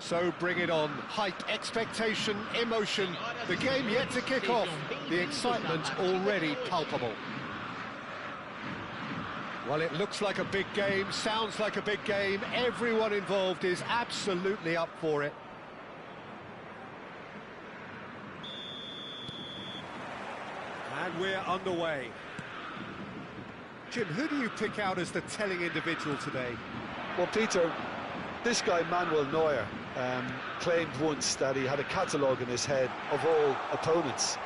So bring it on. Hype, expectation, emotion. The game yet to kick off. The excitement already palpable. Well, it looks like a big game, sounds like a big game. Everyone involved is absolutely up for it. And we're underway. Jim, who do you pick out as the telling individual today? Well, Peter, this guy Manuel Neuer claimed once that he had a catalogue in his head of all opponents.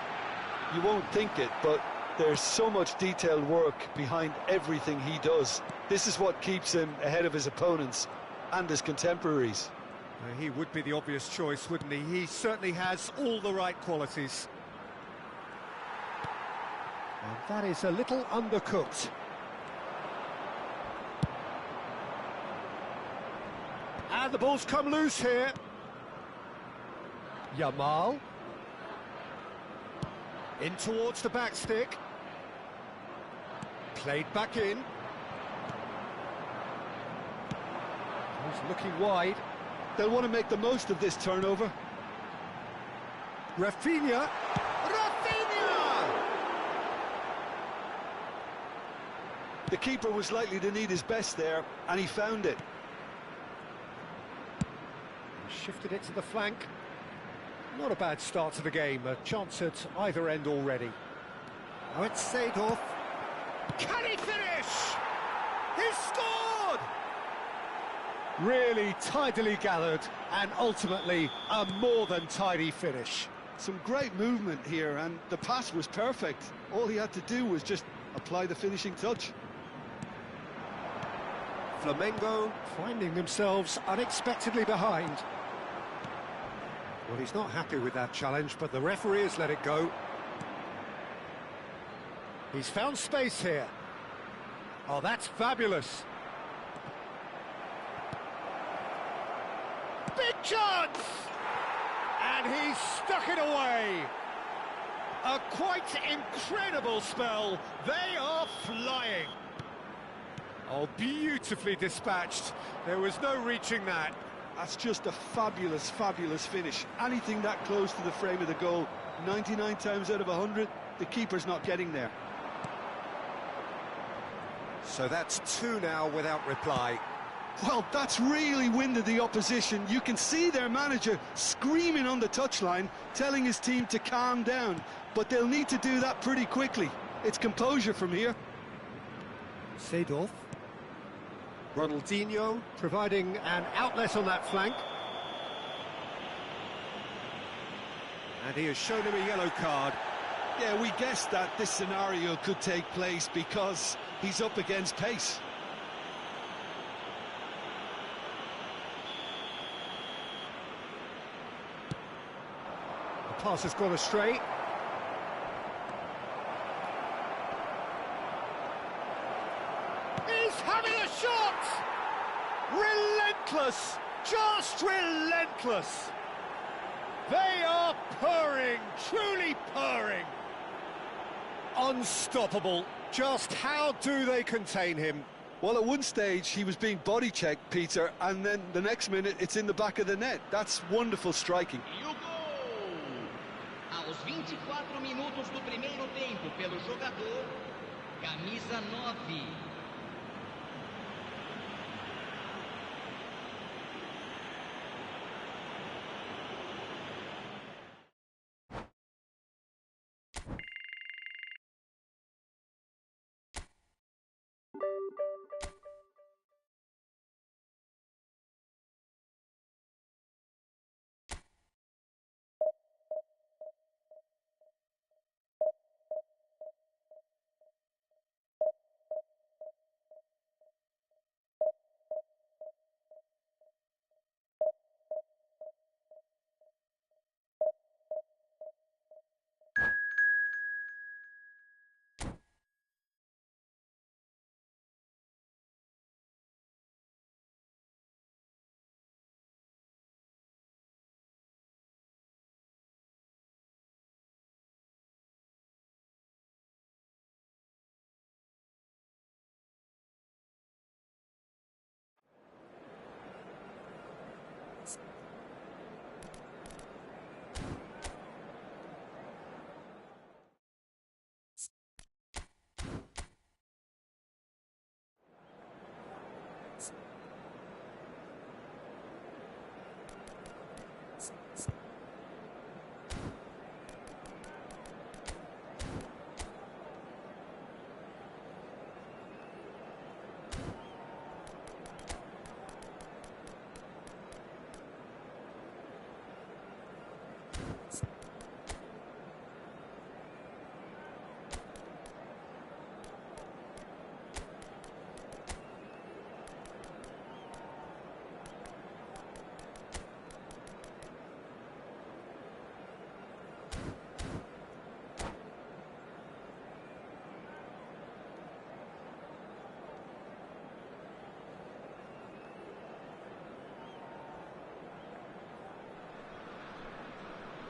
You won't think it, but there's so much detailed work behind everything he does. This is what keeps him ahead of his opponents and his contemporaries. He would be the obvious choice, wouldn't he? He certainly has all the right qualities. And that is a little undercooked. And the ball's come loose here. Yamal. In towards the back stick. Played back in. He's looking wide. They'll want to make the most of this turnover. Rafinha. The keeper was likely to need his best there, and he found it. He shifted it to the flank. Not a bad start to the game, a chance at either end already. Now it's Seedorf. Can he finish? He's scored! Really tidily gathered, and ultimately a more than tidy finish. Some great movement here, and the pass was perfect. All he had to do was just apply the finishing touch. Flamengo finding themselves unexpectedly behind. Well, he's not happy with that challenge, but the referee has let it go. He's found space here. Oh, that's fabulous. Big chance! And he's stuck it away. A quite incredible spell. They are flying. Oh, beautifully dispatched. There was no reaching that. That's just a fabulous, fabulous finish. Anything that close to the frame of the goal, 99 times out of 100, the keeper's not getting there. So that's two now without reply. Well, that's really winded the opposition. You can see their manager screaming on the touchline, telling his team to calm down. But they'll need to do that pretty quickly. It's composure from here. Seedorf. Ronaldinho providing an outlet on that flank. And he has shown him a yellow card. Yeah, we guessed that this scenario could take place because he's up against pace. The pass has gone astray. He's having a shot! Relentless! Just relentless! They are purring, truly purring. Unstoppable. Just how do they contain him? Well, at one stage he was being body checked, Peter, and then the next minute it's in the back of the net. That's wonderful striking. E o gol! Aos 24 minutos do primeiro tempo pelo jogador, camisa 9.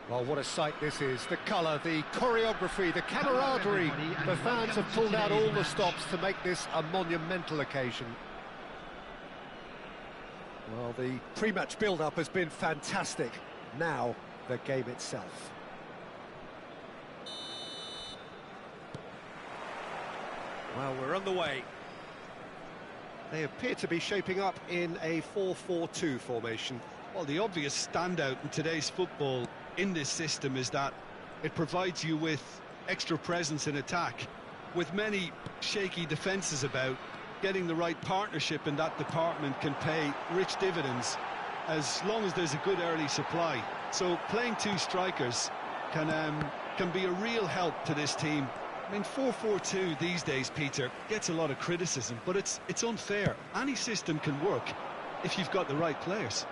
Well, what a sight this is. The colour, the choreography, the camaraderie. The fans have pulled out all the stops to make this a monumental occasion. Well, the pre-match build-up has been fantastic. Now, the game itself. Well, we're on the way. They appear to be shaping up in a 4-4-2 formation. Well, the obvious standout in today's football in this system is that it provides you with extra presence in attack. With many shaky defences about, getting the right partnership in that department can pay rich dividends as long as there's a good early supply. So playing two strikers can be a real help to this team. I mean, 4-4-2 these days, Peter, gets a lot of criticism, but it's unfair. Any system can work if you've got the right players.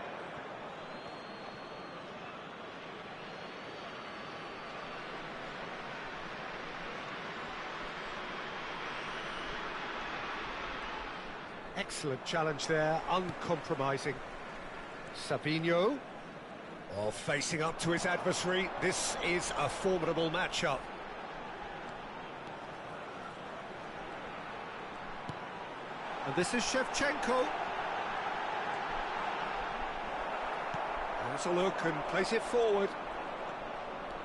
Excellent challenge there, uncompromising. Sabinho, facing up to his adversary. This is a formidable matchup. And this is Shevchenko. Has a look and plays it forward.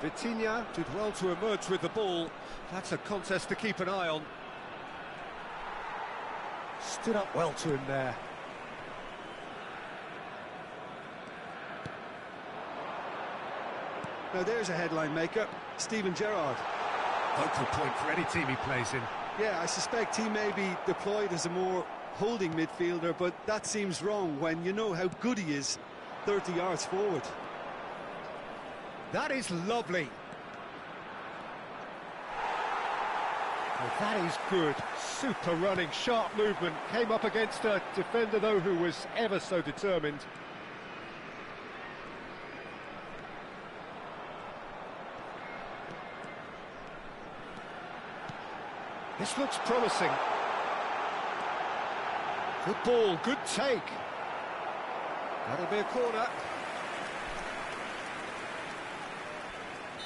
Vitinha did well to emerge with the ball. That's a contest to keep an eye on. Stood up well to him there. Now there's a headline maker, Steven Gerrard. Focal point for any team he plays in. Yeah, I suspect he may be deployed as a more holding midfielder, but that seems wrong when you know how good he is 30 yards forward. That is lovely. Oh, that is good. Super running, sharp movement. Came up against a defender, though, who was ever so determined. This looks promising. Good ball, good take. That'll be a corner.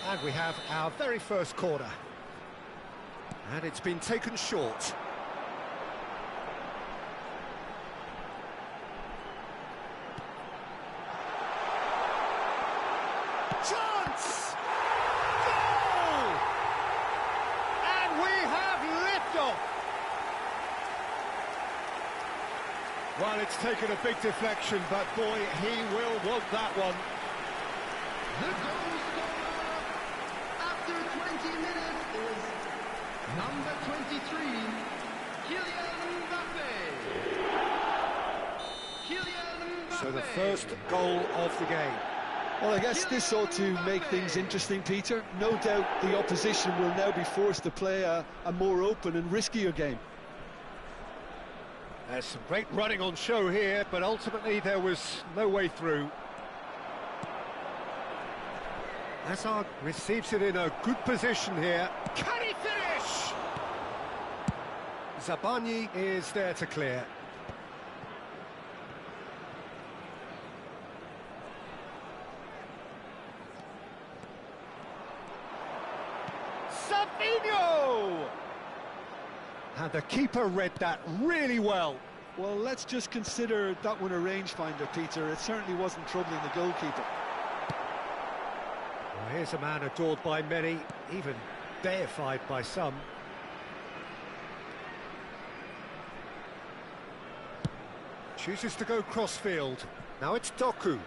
And we have our very first corner. And it's been taken short. Chance! Goal! And we have liftoff. Well, it's taken a big deflection, but boy, he will want that one. The goal scorer after 20 minutes is number 23, Kylian Mbappe. Kylian Mbappe. So the first goal of the game. Well, I guess this ought to make things interesting, Peter. No doubt the opposition will now be forced to play a more open and riskier game. There's some great running on show here, but ultimately there was no way through. Hazard receives it in a good position here. Can he finish? Zabani is there to clear. Sabinho! And the keeper read that really well. Well, let's just consider that one a rangefinder, Peter. It certainly wasn't troubling the goalkeeper. Well, here's a man adored by many, even deified by some. Chooses to go cross-field. Now it's Doku.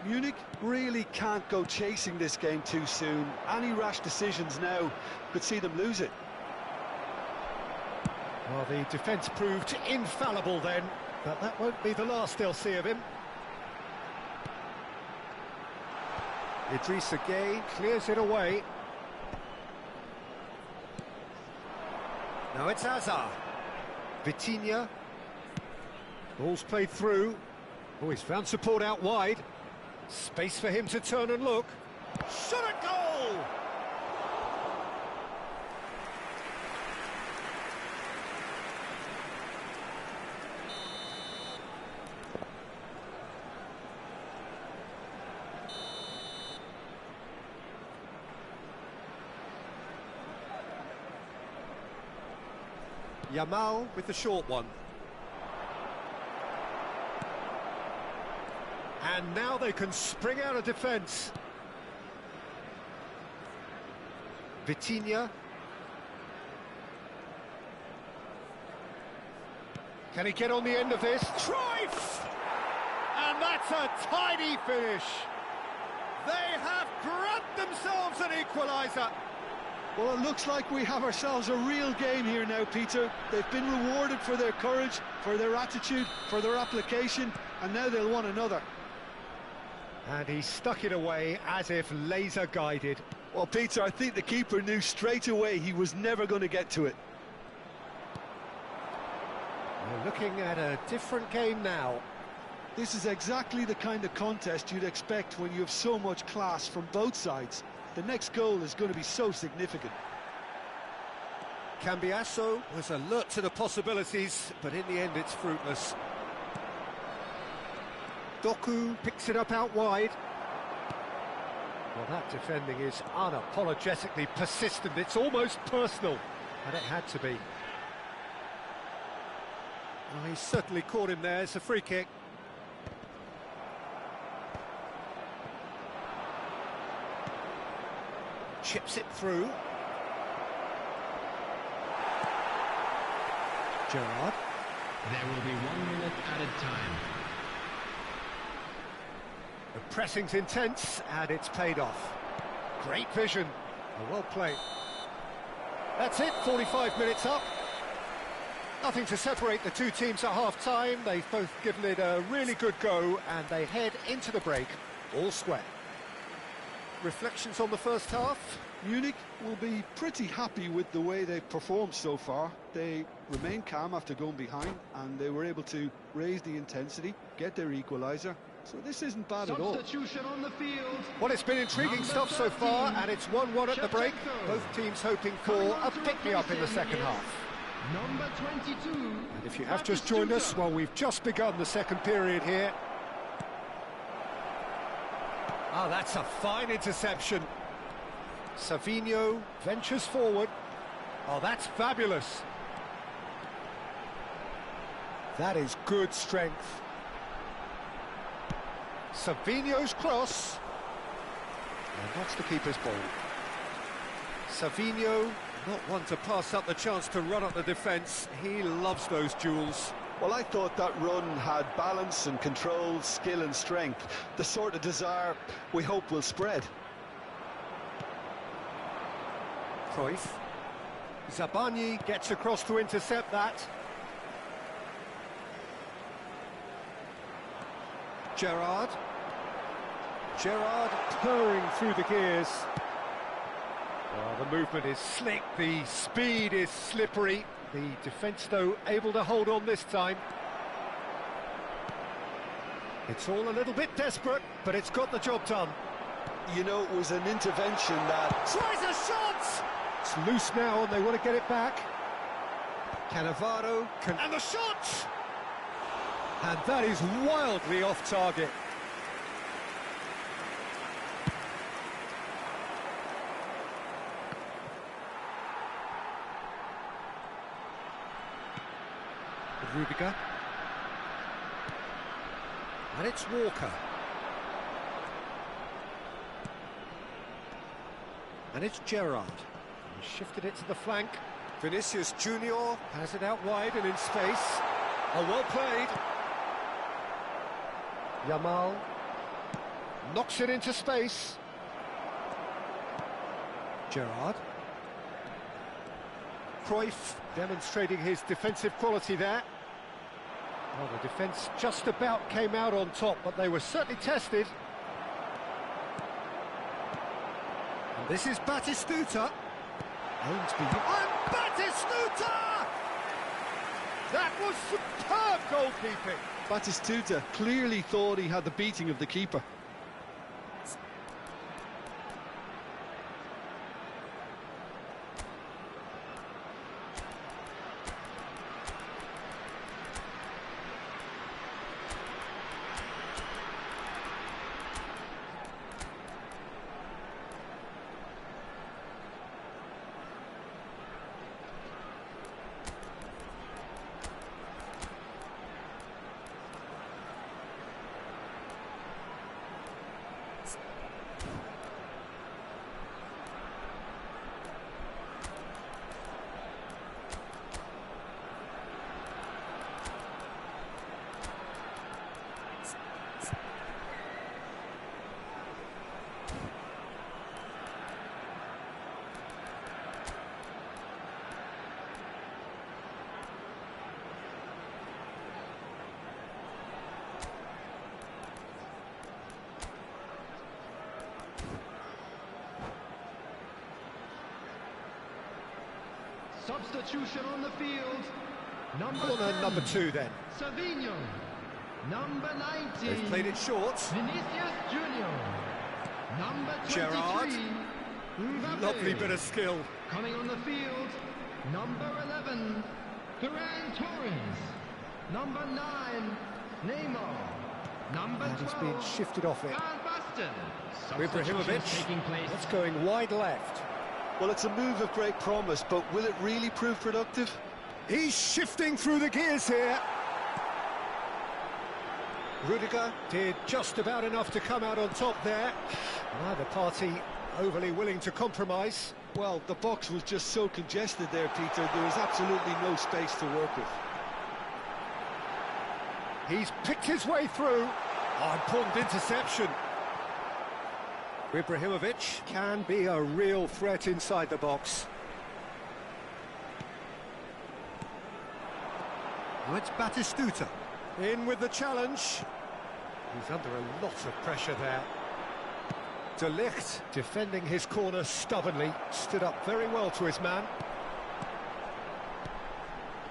Munich really can't go chasing this game too soon. Any rash decisions now could see them lose it. Well, the defence proved infallible then, but that won't be the last they'll see of him. Idrissa Gueye clears it away. Now it's Hazard. Vitinha. Ball's played through. Oh, he's found support out wide. Space for him to turn and look. Shot at goal! Yamal with the short one. And now they can spring out of defence. Vitinha. Can he get on the end of this? Cruyff! And that's a tidy finish. They have grabbed themselves an equaliser. Well, it looks like we have ourselves a real game here now, Peter. They've been rewarded for their courage, for their attitude, for their application, and now they'll want another. And he stuck it away as if laser guided. Well, Peter, I think the keeper knew straight away he was never going to get to it. We're looking at a different game now. This is exactly the kind of contest you'd expect when you have so much class from both sides. The next goal is going to be so significant. Cambiasso was alert to the possibilities, but in the end it's fruitless. Doku picks it up out wide. Well, that defending is unapologetically persistent. It's almost personal, and it had to be. Well, he certainly caught him there. It's a free kick. Chips it through. Gerrard. There will be 1 minute added time. The pressing's intense, and it's paid off. Great vision. Well played. That's it, 45 minutes up. Nothing to separate the two teams at half-time. They've both given it a really good go, and they head into the break all square. Reflections on the first half? Munich will be pretty happy with the way they've performed so far. They remained calm after going behind, and they were able to raise the intensity, get their equaliser. So this isn't bad at all. Substitution on the field. Well, it's been intriguing stuff so far, and it's 1-1 at the break. Both teams hoping for a pick-me-up in the second half. Number 22. And if you have just joined us, well, we've just begun the second period here. Ah, that's a fine interception. Savinho ventures forward. Oh, that's fabulous. That is good strength. Savinho's cross. And that's the keeper's ball. Savinho, not one to pass up the chance to run up the defence. He loves those duels. Well, I thought that run had balance and control, skill and strength. The sort of desire we hope will spread. Cruyff. Zabani gets across to intercept that. Gerrard. Gerrard purring through the gears. Well, the movement is slick, the speed is slippery. The defence, though, able to hold on this time. It's all a little bit desperate, but it's got the job done. You know, it was an intervention that... Tries a shot! It's loose now, and they want to get it back. Cannavaro can... And the shot! And that is wildly off target. Rudiger. And it's Walker. And it's Gerrard. He shifted it to the flank. Vinicius Junior has it out wide and in space. Oh, well played. Yamal knocks it into space. Gerrard. Cruyff demonstrating his defensive quality there. Well, the defence just about came out on top, but they were certainly tested. And this is Batistuta. Aims beyond. And Batistuta! That was superb goalkeeping. Batistuta clearly thought he had the beating of the keeper. Substitution on the field. Corner number 2 then. Savinho. Number 19. They've played it short. Vinicius Junior. Number 23. Gerrard. Mbappe. Lovely bit of skill. Coming on the field. Number 11. Ferran Torres. Number 9. Neymar. Number 12. He's been shifted off it. Van Basten. Ibrahimovic. Taking place. That's going wide left. Well, it's a move of great promise, but will it really prove productive? He's shifting through the gears here. Rudiger did just about enough to come out on top there. Neither party overly willing to compromise. Well, the box was just so congested there, Peter. There was absolutely no space to work with. He's picked his way through. Oh, important interception. Ibrahimovic can be a real threat inside the box. Oh, it's Batistuta. In with the challenge. He's under a lot of pressure there. De Ligt defending his corner stubbornly. Stood up very well to his man.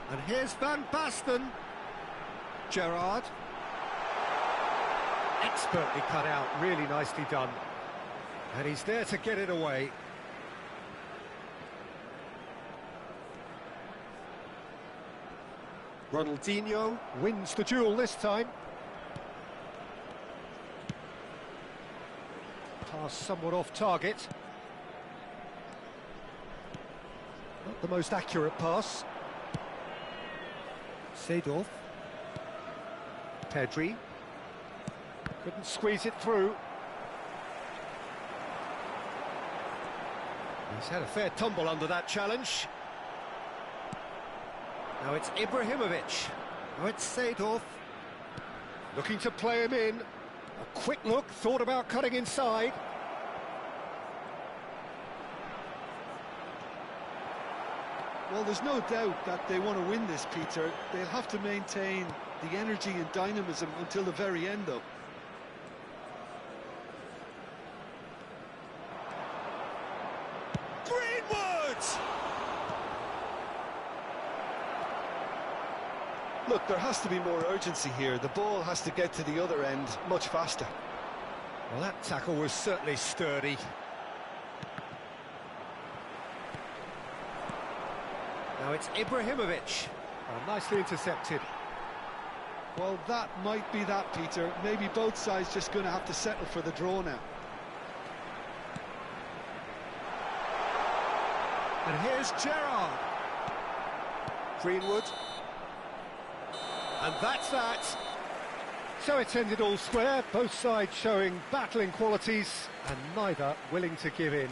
And here's Van Basten. Gerrard. Expertly cut out, really nicely done. And he's there to get it away. Ronaldinho wins the duel this time. Pass somewhat off target. Not the most accurate pass. Seedorf. Pedri. Couldn't squeeze it through. He's had a fair tumble under that challenge. Now it's Ibrahimovic. Now it's Seedorf. Looking to play him in. A quick look, thought about cutting inside. Well, there's no doubt that they want to win this, Peter. They'll have to maintain the energy and dynamism until the very end, though. Greenwood! Look, there has to be more urgency here. The ball has to get to the other end much faster. Well, that tackle was certainly sturdy. Now it's Ibrahimovic. Oh, nicely intercepted. Well, that might be that, Peter. Maybe both sides just going to have to settle for the draw now. And here's Gerrard. Greenwood. And that's that. So it's ended all square, both sides showing battling qualities and neither willing to give in.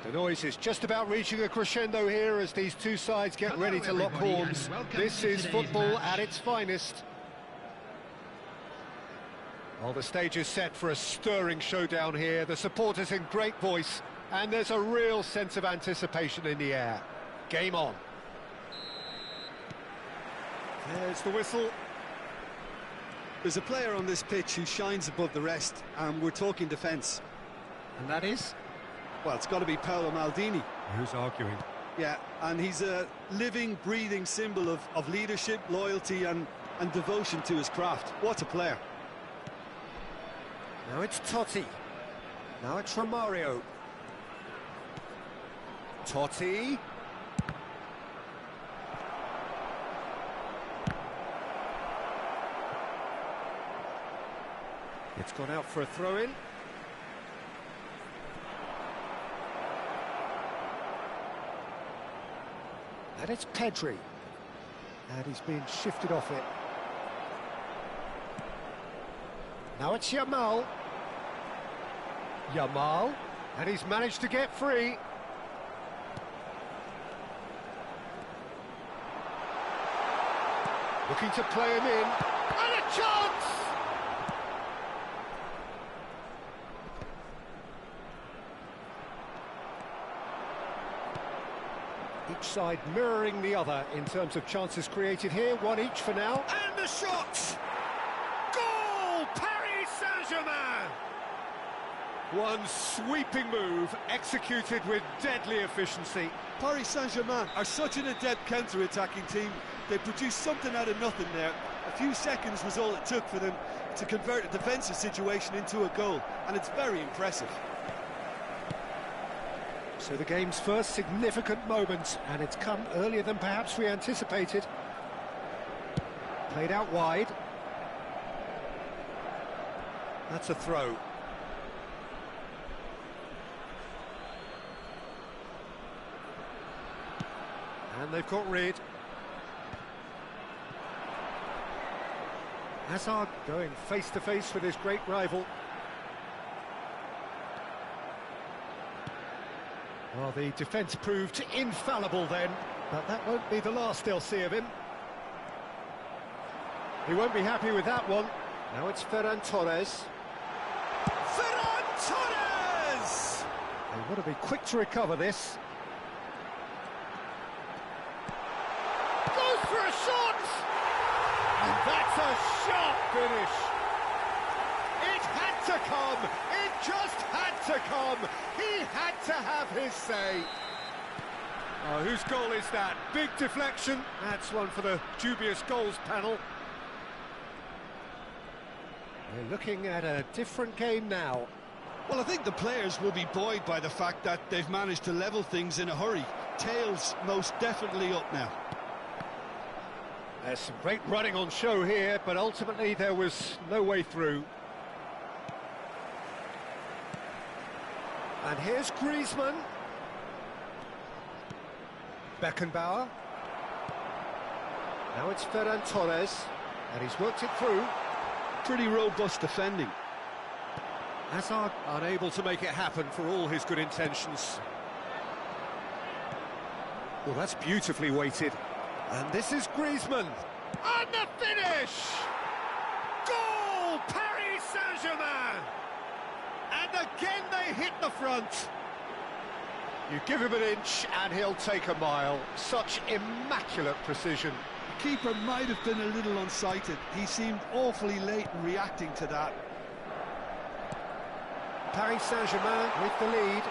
The noise is just about reaching a crescendo here as these two sides get ready to lock horns. This is football at its finest. Well, the stage is set for a stirring showdown here. The supporters in great voice, and there's a real sense of anticipation in the air. Game on. There's the whistle. There's a player on this pitch who shines above the rest, and we're talking defence. And that is? Well, it's got to be Paolo Maldini. Who's arguing? Yeah, and he's a living, breathing symbol of leadership, loyalty and devotion to his craft. What a player. Now it's Totti. Now it's Romario. Totti. It's gone out for a throw-in. And it's Pedri. And he's been shifted off it. Now it's Yamal. Yamal. And he's managed to get free. Looking to play him in. And a chance! Each side mirroring the other in terms of chances created here. One each for now. And the shot! Goal! Paris Saint-Germain! One sweeping move executed with deadly efficiency. Paris Saint-Germain are such an adept counter-attacking team. They produced something out of nothing there. A few seconds was all it took for them to convert a defensive situation into a goal, and it's very impressive. So the game's first significant moment, and it's come earlier than perhaps we anticipated. Played out wide. That's a throw. And they've got rid. Hazard going face-to-face with his great rival. Well, the defence proved infallible then, but that won't be the last they'll see of him. He won't be happy with that one. Now it's Ferran Torres. Ferran Torres! They want to be quick to recover this. Goes for a shot! And that's a sharp finish. It had to come. It just had to come. He had to have his say. Oh, whose goal is that? Big deflection. That's one for the dubious goals panel. We're looking at a different game now. Well, I think the players will be buoyed by the fact that they've managed to level things in a hurry. Tails most definitely up now. There's some great running on show here, but ultimately there was no way through. And here's Griezmann. Beckenbauer. Now it's Ferran Torres, and he's worked it through. Pretty robust defending. Hazard unable to make it happen for all his good intentions. Well, that's beautifully weighted. And this is Griezmann. And the finish! Goal! Paris Saint-Germain! And again they hit the front. You give him an inch and he'll take a mile. Such immaculate precision. The keeper might have been a little unsighted. He seemed awfully late in reacting to that. Paris Saint-Germain with the lead.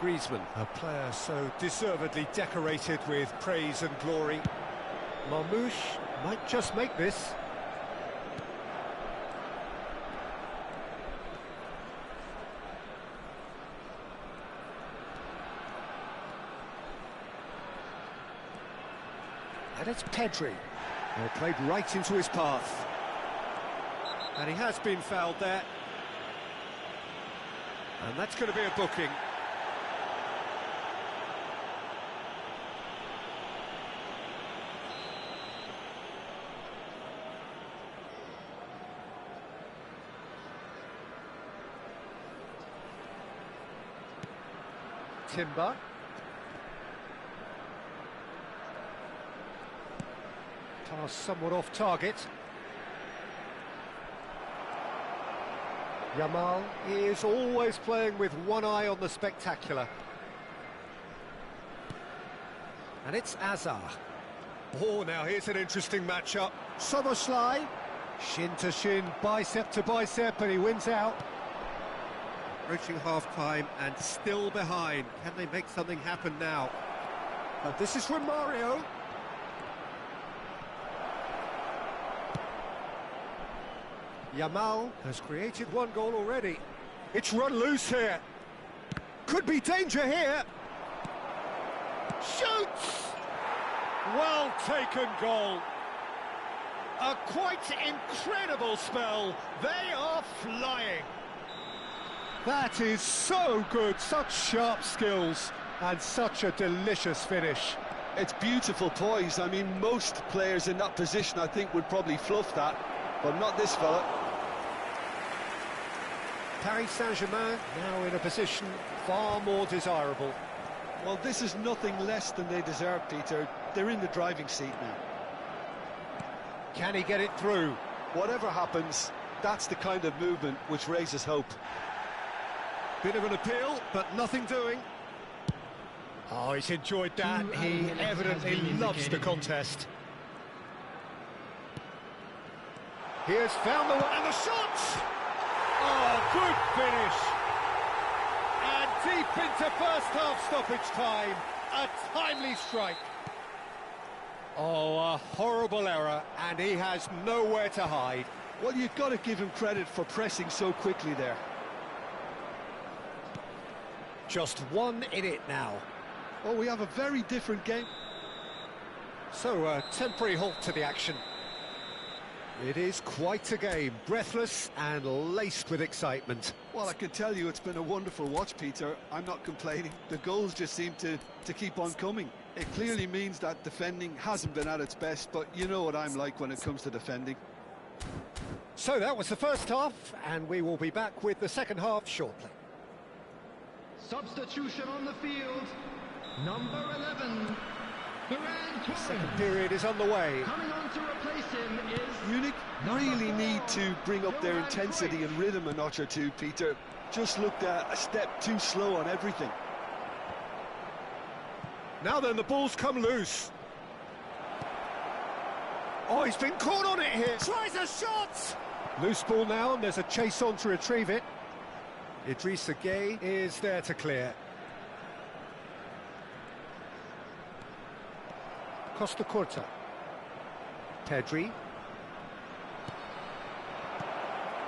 Griezmann, a player so deservedly decorated with praise and glory. Marmouche might just make this. And it's Pedri. Well, played right into his path. And he has been fouled there. And that's going to be a booking. Timber. Pass somewhat off target. Yamal is always playing with one eye on the spectacular. And it's Hazard. Oh, now here's an interesting matchup. Soboslai, shin to shin, bicep to bicep, and he wins out. Approaching half-time and still behind. Can they make something happen now? But this is from Mario. Yamal has created one goal already. It's run loose here. Could be danger here. Shoots! Well taken goal. A quite incredible spell. They are flying. That is so good, such sharp skills and such a delicious finish. It's beautiful poise. I mean, most players in that position, I think, would probably fluff that, but not this fella. Paris Saint-Germain now in a position far more desirable. Well, this is nothing less than they deserve, Peter. They're in the driving seat now. Can he get it through? Whatever happens, that's the kind of movement which raises hope. Bit of an appeal, but nothing doing. Oh, he's enjoyed that. He evidently loves the contest. Here's found the one, and the shot! Oh, good finish. And deep into first half stoppage time, a timely strike. Oh, a horrible error, and he has nowhere to hide. Well, you've got to give him credit for pressing so quickly there. Just one in it now. Oh, we have a very different game. So, a temporary halt to the action. It is quite a game, breathless and laced with excitement. Well, I can tell you it's been a wonderful watch, Peter. I'm not complaining. The goals just seem to keep on coming. It clearly means that defending hasn't been at its best, but you know what I'm like when it comes to defending. So that was the first half, and we will be back with the second half shortly. Substitution on the field. Number 11, Ferran Torres. Second period is on the way. Coming on to replace him is Munich really need to bring up their intensity and rhythm a notch or two, Peter. Just looked a step too slow on everything. Now then, the ball's come loose. Oh, he's been caught on it here. Tries a shot. Loose ball now, and there's a chase on to retrieve it. Idrissa Gueye is there to clear. Costa Curta. Pedri.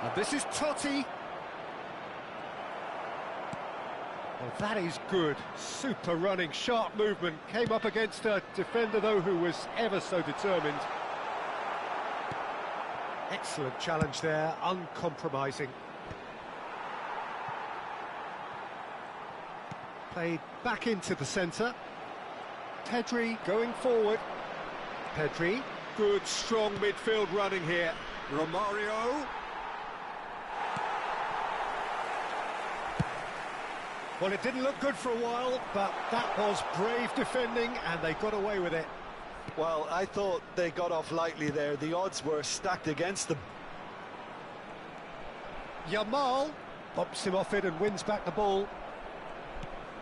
And this is Totti. Well, that is good. Super running, sharp movement. Came up against a defender, though, who was ever so determined. Excellent challenge there, uncompromising. Played back into the centre. Pedri going forward. Pedri, good strong midfield running here. Romario. Well, it didn't look good for a while, but that was brave defending, and they got away with it. Well, I thought they got off lightly there. The odds were stacked against them. Yamal bumps him off it and wins back the ball.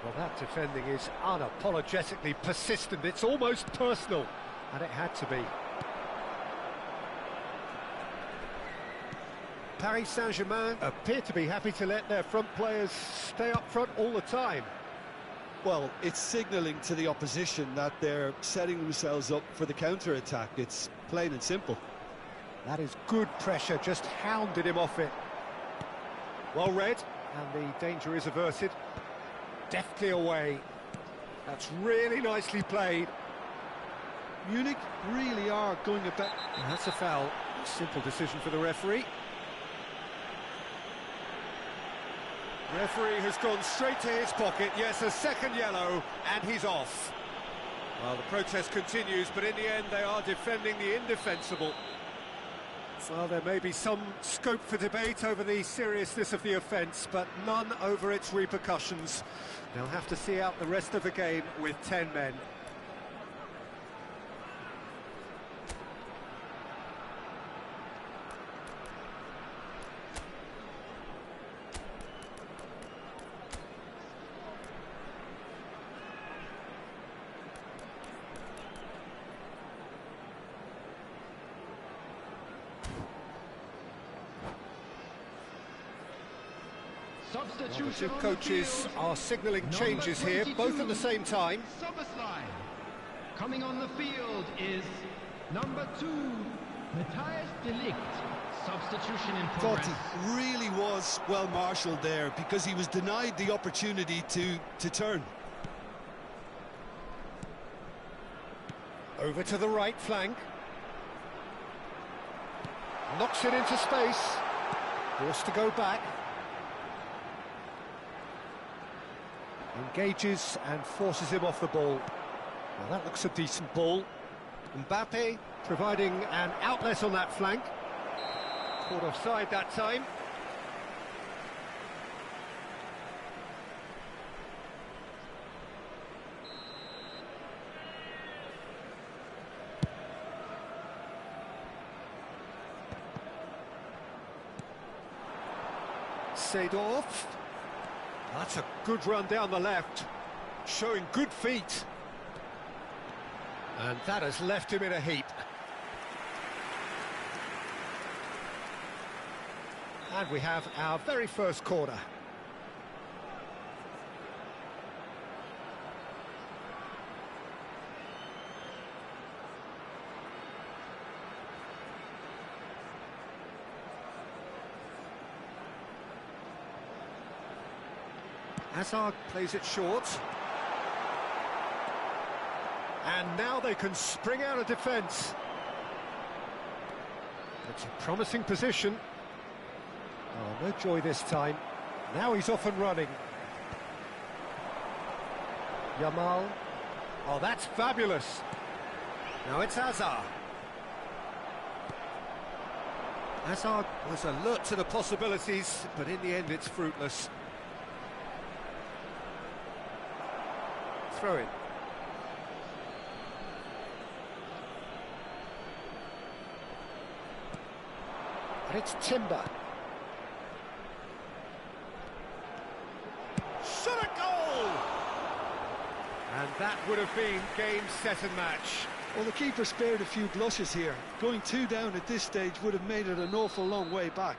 Well, that defending is unapologetically persistent. It's almost personal, and it had to be. Paris Saint-Germain appear to be happy to let their front players stay up front all the time. Well, it's signalling to the opposition that they're setting themselves up for the counter-attack. It's plain and simple. That is good pressure, just hounded him off it. Well read, and the danger is averted. Deftly away. That's really nicely played. Munich really are going a bit... And that's a foul. Simple decision for the referee. Referee has gone straight to his pocket. Yes, a second yellow, and he's off. Well, the protest continues, but in the end they are defending the indefensible. Well, there may be some scope for debate over the seriousness of the offence, but none over its repercussions. They'll have to see out the rest of the game with 10 men. The two coaches are signalling changes here, both at the same time. Coming on the field is number 2, Matthias de Ligt. Substitution in progress. Thought he really was well marshalled there because he was denied the opportunity to turn. Over to the right flank. Knocks it into space. Forced to go back. Engages and forces him off the ball. Well, that looks a decent ball. Mbappe providing an outlet on that flank. Caught offside that time. Seedorf. That's a good run down the left, showing good feet. And that has left him in a heap. And we have our very first corner. Hazard plays it short. And now they can spring out of defence. It's a promising position. Oh, no joy this time. Now he's off and running. Yamal. Oh, that's fabulous. Now it's Hazard. Hazard was alert to the possibilities, but in the end it's fruitless. Throw in. And it's Timber. Shot a goal! And that would have been game, set and match. Well, the keeper spared a few blushes here. Going 2 down at this stage would have made it an awful long way back.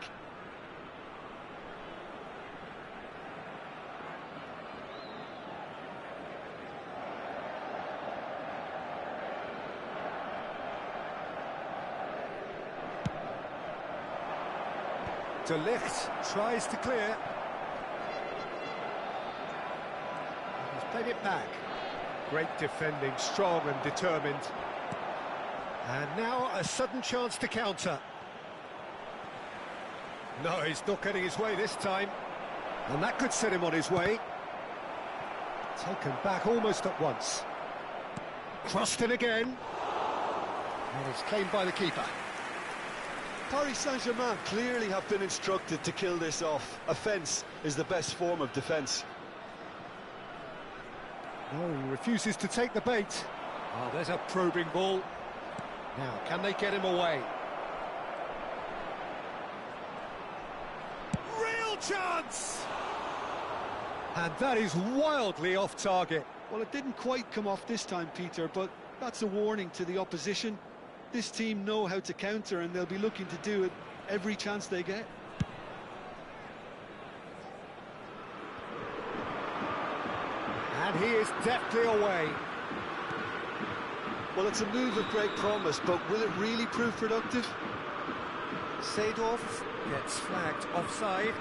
De Ligt tries to clear. He's played it back. Great defending, strong and determined. And now a sudden chance to counter. No, he's not getting his way this time. And that could set him on his way. Taken back almost at once. Crossed in again. And it's claimed by the keeper. Paris Saint-Germain clearly have been instructed to kill this off. Offence is the best form of defence. No, he refuses to take the bait. Oh, there's a probing ball. Now, can they get him away? Real chance! And that is wildly off target. Well, it didn't quite come off this time, Peter, but that's a warning to the opposition. This team know how to counter, and they'll be looking to do it every chance they get. And he is deftly away. Well, it's a move of great promise, but will it really prove productive? Seedorf gets flagged offside.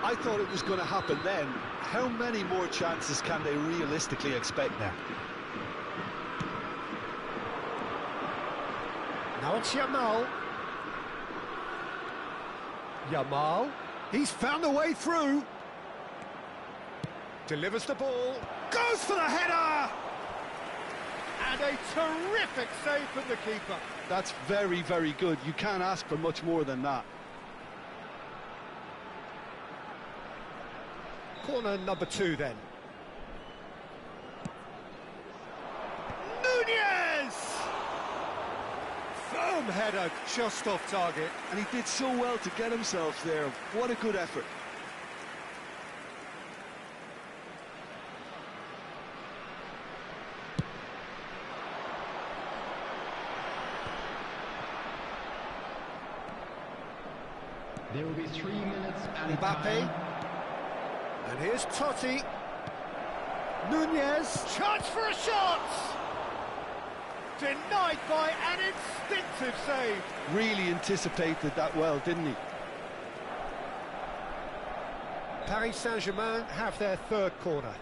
I thought it was going to happen then. How many more chances can they realistically expect now? Now it's Yamal. Yamal, he's found a way through. Delivers the ball, goes for the header! And a terrific save from the keeper. That's very, very good. You can't ask for much more than that. Corner number 2 then. Nunez! Firm header, just off target. And he did so well to get himself there. What a good effort. There will be 3 minutes added Mbappe. time. And here's Totti. Nunez. Chance for a shot! Denied by an instinctive save. Really anticipated that well, didn't he? Paris Saint-Germain have their 3rd corner.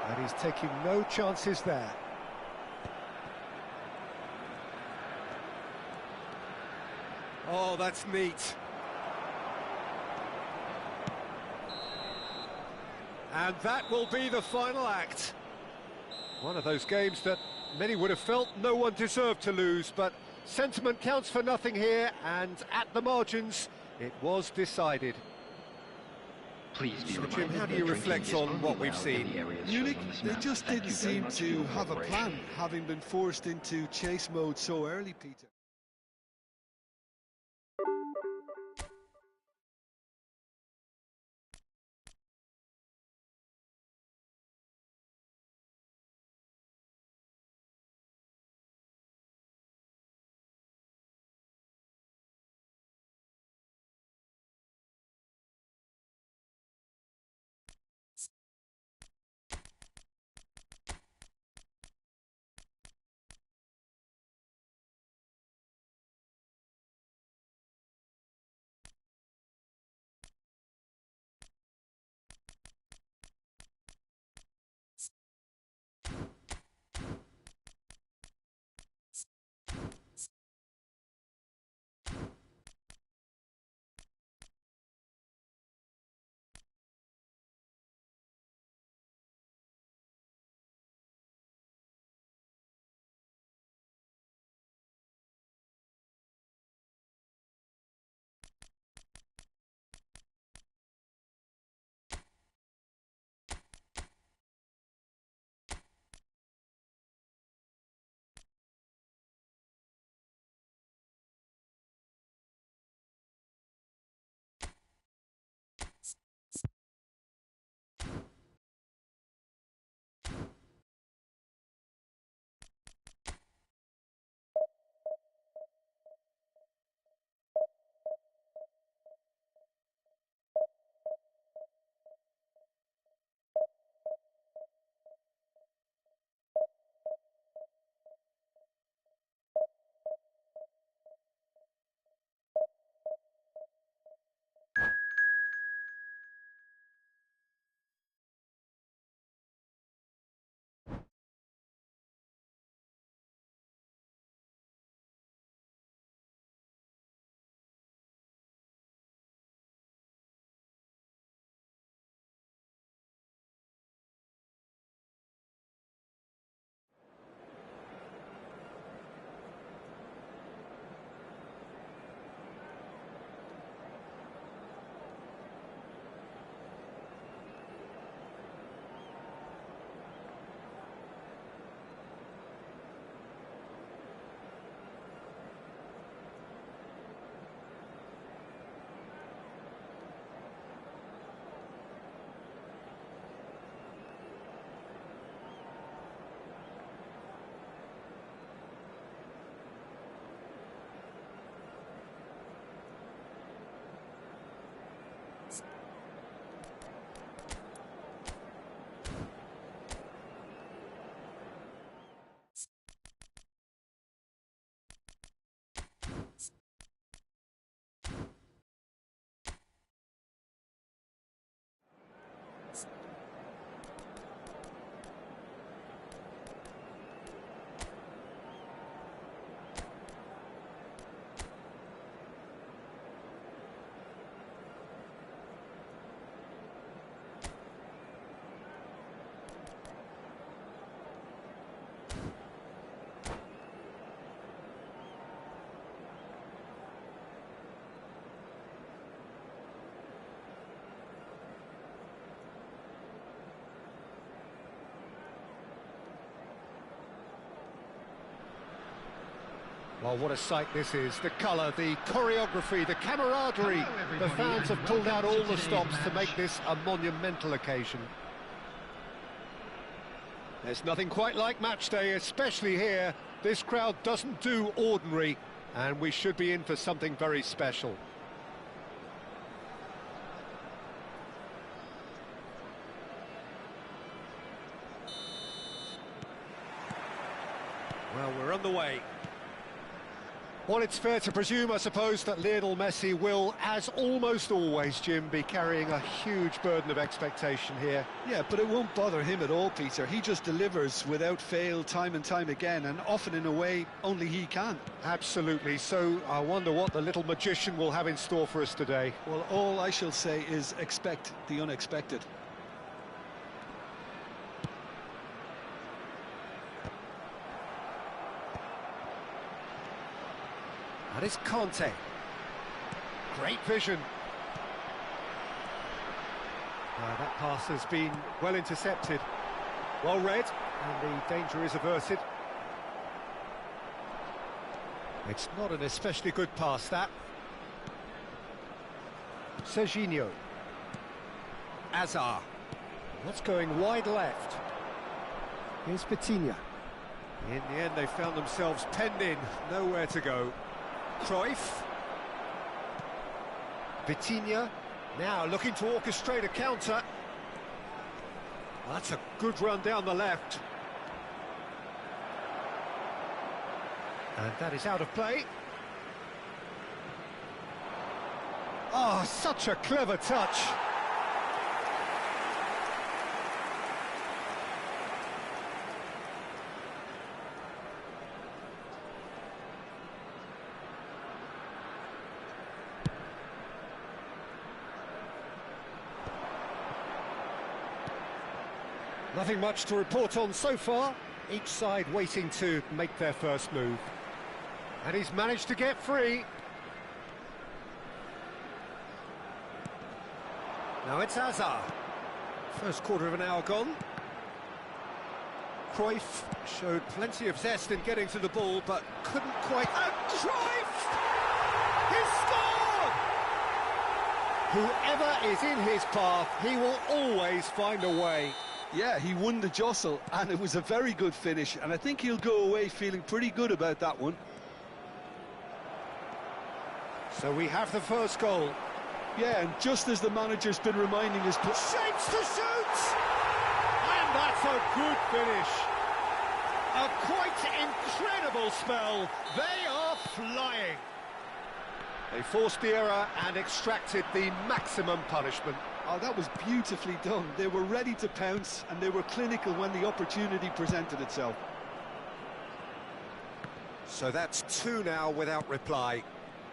And he's taking no chances there. Oh, that's neat. And that will be the final act. One of those games that many would have felt no one deserved to lose, but sentiment counts for nothing here, and at the margins, it was decided. Please be So, reminded Jim, how do that you drinking reflect is on only what we've allowed in seen? the areas Munich, shown on this they map. just Thank didn't you very seem much for to your have a cooperation. plan, having been forced into chase mode so early, Peter. Well, what a sight this is. The colour, the choreography, the camaraderie. The fans have pulled out all the stops to make this a monumental occasion. There's nothing quite like match day, especially here. This crowd doesn't do ordinary, and we should be in for something very special. Well, we're on the way. Well, it's fair to presume, I suppose, that Lionel Messi will, as almost always, Jim, be carrying a huge burden of expectation here. Yeah, but it won't bother him at all, Peter. He just delivers without fail time and time again, and often in a way only he can. Absolutely. So I wonder what the little magician will have in store for us today. Well, all I shall say is expect the unexpected. That is Conte. Great vision. That pass has been well intercepted. Well read, and the danger is averted. It's not an especially good pass, that. Serginho. Hazard. That's going wide left. Here's Vitinha. In the end, they found themselves penned in, nowhere to go. Cruyff. Vitinha, now looking to orchestrate a counter. That's a good run down the left. And that is out of play. Oh, such a clever touch. Nothing much to report on so far. Each side waiting to make their first move. And he's managed to get free. Now it's Hazard. First quarter of an hour gone. Cruyff showed plenty of zest in getting to the ball, but couldn't quite... And Cruyff! He scored! Whoever is in his path, he will always find a way. Yeah, he won the jostle, and it was a very good finish, and I think he'll go away feeling pretty good about that one. So we have the first goal. Yeah, and just as the manager's been reminding us... Shapes to shoot! And that's a good finish. A quite incredible spell. They are flying. They forced the error and extracted the maximum punishment. Oh, that was beautifully done. They were ready to pounce, and they were clinical when the opportunity presented itself. So that's two now without reply.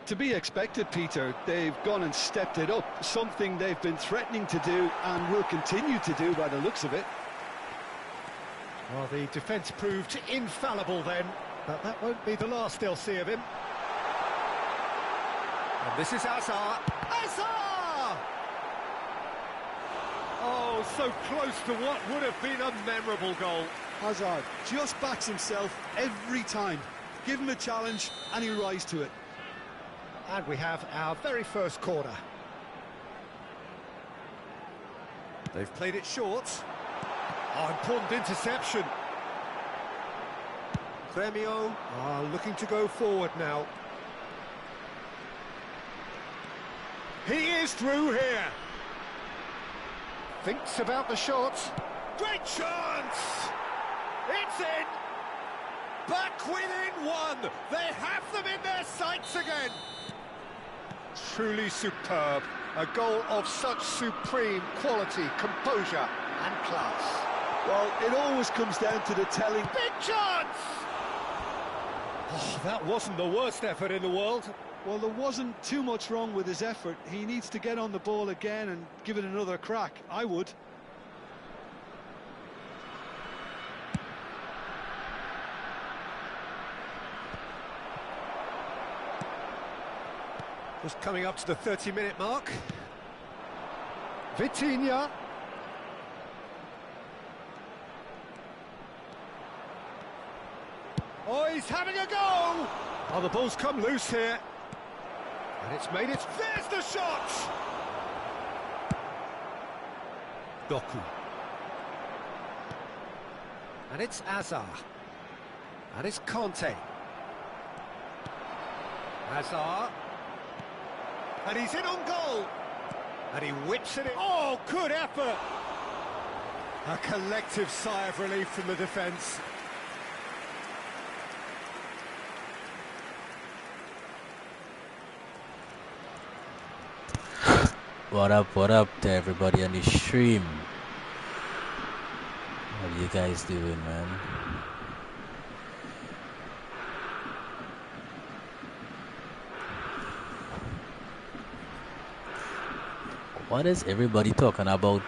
To be expected, Peter. They've gone and stepped it up, something they've been threatening to do and will continue to do by the looks of it. Well, the defence proved infallible then, but that won't be the last they'll see of him. And this is Hazard. Hazard! Oh, so close to what would have been a memorable goal. Hazard just backs himself every time. Give him a challenge and he'll rise to it. And we have our very first corner. They've played it short. Oh, important interception. Gremio are looking to go forward now. He is through here. Thinks about the shot. Great chance! It's in! Back within one! They have them in their sights again! Truly superb. A goal of such supreme quality, composure and class. Well, it always comes down to the telling. Big chance! Oh, that wasn't the worst effort in the world. Well, there wasn't too much wrong with his effort. He needs to get on the ball again and give it another crack. I would. Just coming up to the 30-minute mark. Vitinha. Oh, he's having a go! Oh, the ball's come loose here. And it's made it... There's the shot! Doku. And it's Azar. And it's Conte. Azar. And he's in on goal. And he whips it in. Oh, good effort! A collective sigh of relief from the defence. What up to everybody on the stream? What are you guys doing, man? What is everybody talking about?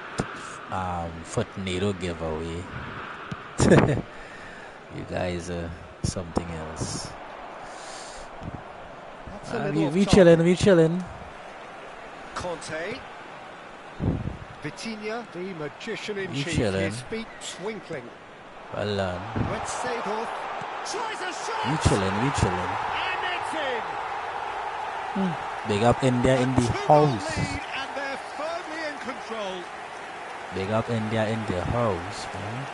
Footnado giveaway. You guys are something else. We chilling. Conte. Vitinha, the magician in chief, chillin'. his feet twinkling. Well done. Wets Seedorf. Tries a shot! We chilling. And it's in! Big up India in the Two-goal house. lead, and they're firmly in control. Big up India in the house, man.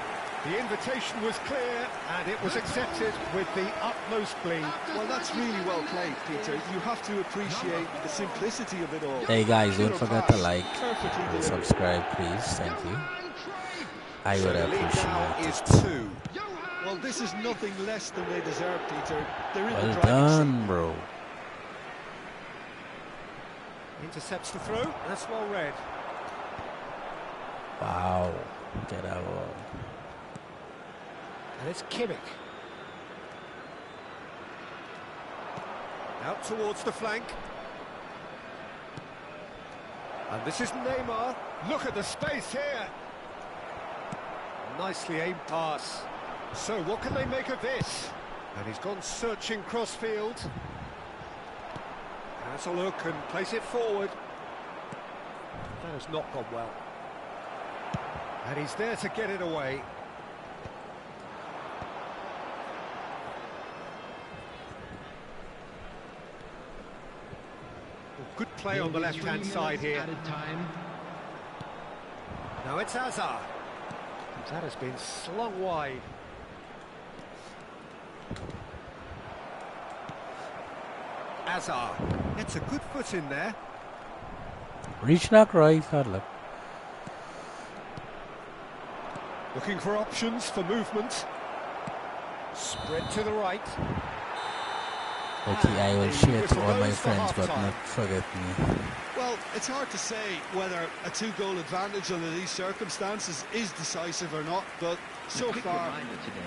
The invitation was clear, and it was accepted with the utmost glee. Well, that's really well played, Peter. You have to appreciate the simplicity of it all. Hey guys, don't Killer forget to pass, like perfectly and delivered. subscribe, please. Thank you. I would The lead now appreciate is it. 2. Well, this is nothing less than they deserve, Peter. They're in the Well driving done, bro. Intercepts the throw. That's well read. Wow. Get out. And it's Kimmich. Out towards the flank. And this is Neymar. Look at the space here. Nicely aimed pass. So what can they make of this? And he's gone searching cross-field. Has a look and plays it forward. That has not gone well. And he's there to get it away. Good play on the left-hand side here. Added time. Now it's Azar. That has been slung wide. Azar gets a good foot in there. Reach knock right, hard luck. Looking for options for movement. Spread to the right. Okay, I will share to all my friends, but not forget me. Well, it's hard to say whether a two-goal advantage under these circumstances is decisive or not, but so far,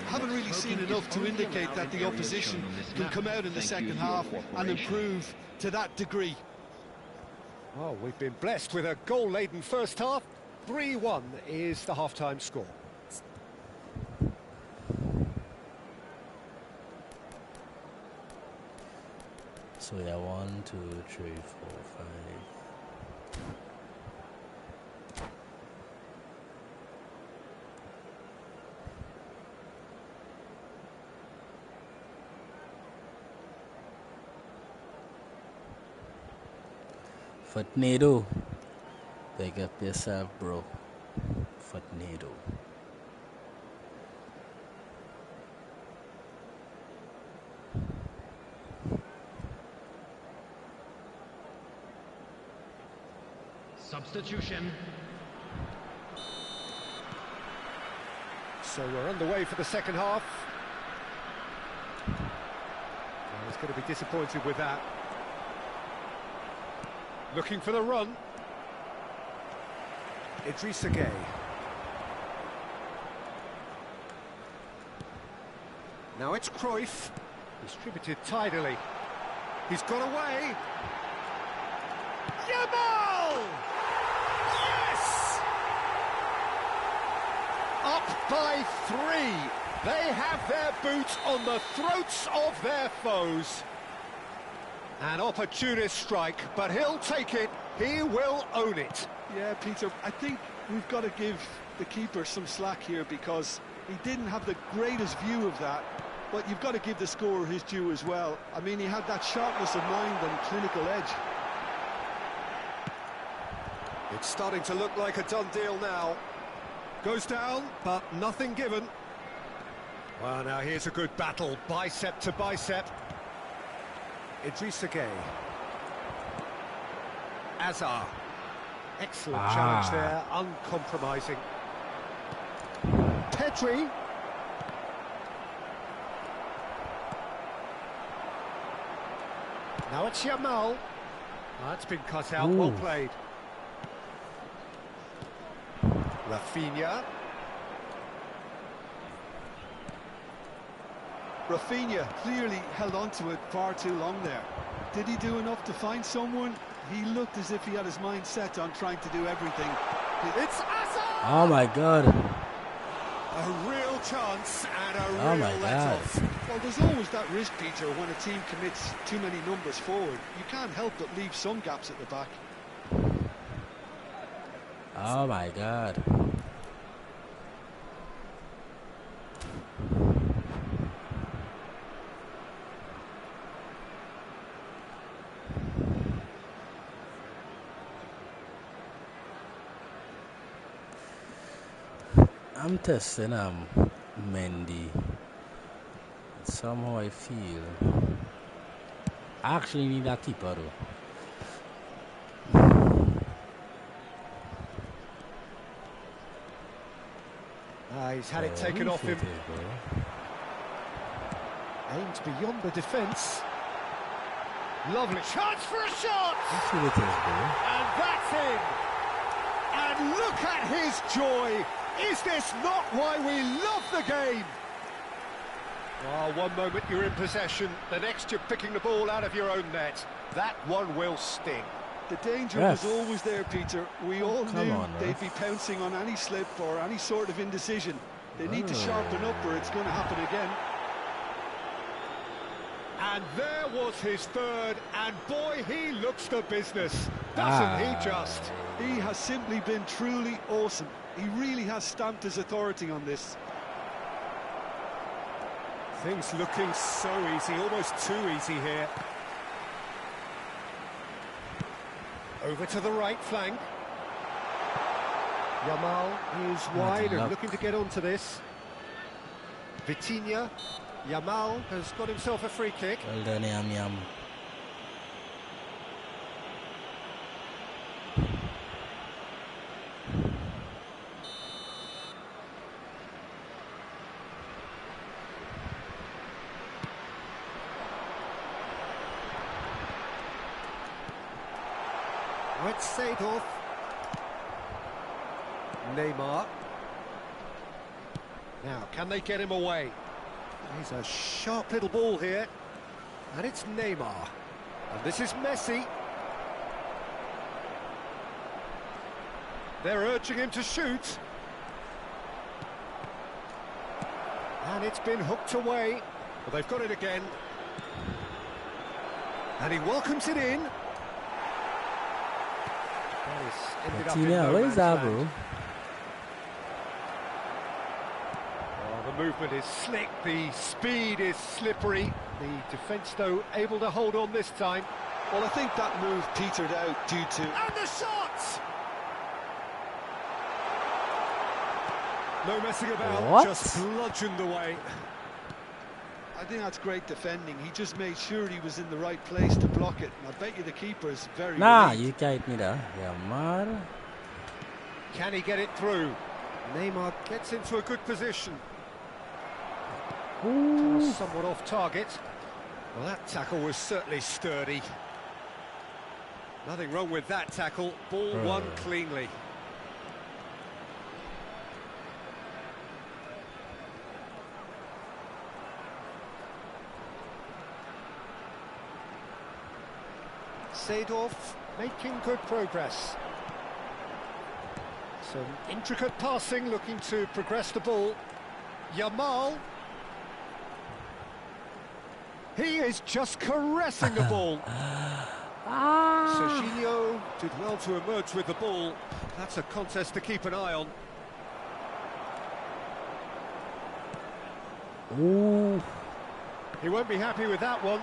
haven't really seen enough to indicate that the opposition can come out in the second half and improve to that degree. Oh, we've been blessed with a goal-laden first half. 3-1 is the half-time score. So yeah, 1, 2, 3, 4, 5. Footnado. Big up yourself, bro. Footnado. Substitution. So we're underway for the second half. Well, he's going to be disappointed with that. Looking for the run. Idrissa Gueye. Now it's Cruyff. Distributed tidily. He's got away. Yamal! Yes! Up by 3. They have their boots on the throats of their foes. An opportunist strike, but he'll take it. He will own it. Yeah, Peter, I think we've got to give the keeper some slack here because he didn't have the greatest view of that. But you've got to give the scorer his due as well. I mean, he had that sharpness of mind and clinical edge. It's starting to look like a done deal now. Goes down, but nothing given. Well, now here's a good battle, bicep to bicep. Idrissa Gueye. Azar. Excellent challenge there, uncompromising. Pedri. Now it's Yamal. That's been cut out, well played. Rafinha. Rafinha clearly held on to it far too long there. Did he do enough to find someone? He looked as if he had his mind set on trying to do everything. It's Azar! Oh my god. A real chance and a real let-off. Well, there's always that risk, Peter, when a team commits too many numbers forward. You can't help but leave some gaps at the back. Oh my god. I'm testing Mendy. Somehow I feel I actually need that keeper though. He's had it taken off him. Aimed beyond the defence. Lovely chance for a shot! And that's in! And look at his joy! Is this not why we love the game? Oh, one moment you're in possession, the next you're picking the ball out of your own net. That one will sting. The danger was always there, Peter. We all knew they'd be pouncing on any slip or any sort of indecision. They need to sharpen up or it's going to happen again. And there was his third, and boy, he looks the business, doesn't he just? He has simply been truly awesome. He really has stamped his authority on this. Things looking so easy, almost too easy here. Over to the right flank. Yamal is wide and looking to get onto this. Vitinha. Yamal has got himself a free kick. Well done, Yam. Right, Seedorf. Neymar. Now, can they get him away? He's a sharp little ball here. And it's Neymar. And this is Messi. They're urging him to shoot. And it's been hooked away. Well, they've got it again. And he welcomes it in. Where is that, bro? The movement is slick, the speed is slippery. The defence, though, able to hold on this time. Well, I think that move petered out due to... And the shot! No messing about, just bludgeoned away. I think that's great defending. He just made sure he was in the right place to block it. And I bet you the keeper is very relieved. You can't me there. Yamal. Can he get it through? Neymar gets into a good position. Somewhat off target. Well, that tackle was certainly sturdy. Nothing wrong with that tackle. Ball won cleanly. Seedorf making good progress. Some intricate passing, looking to progress the ball. Yamal. He is just caressing the ball. Serginho did well to emerge with the ball. That's a contest to keep an eye on. He won't be happy with that one.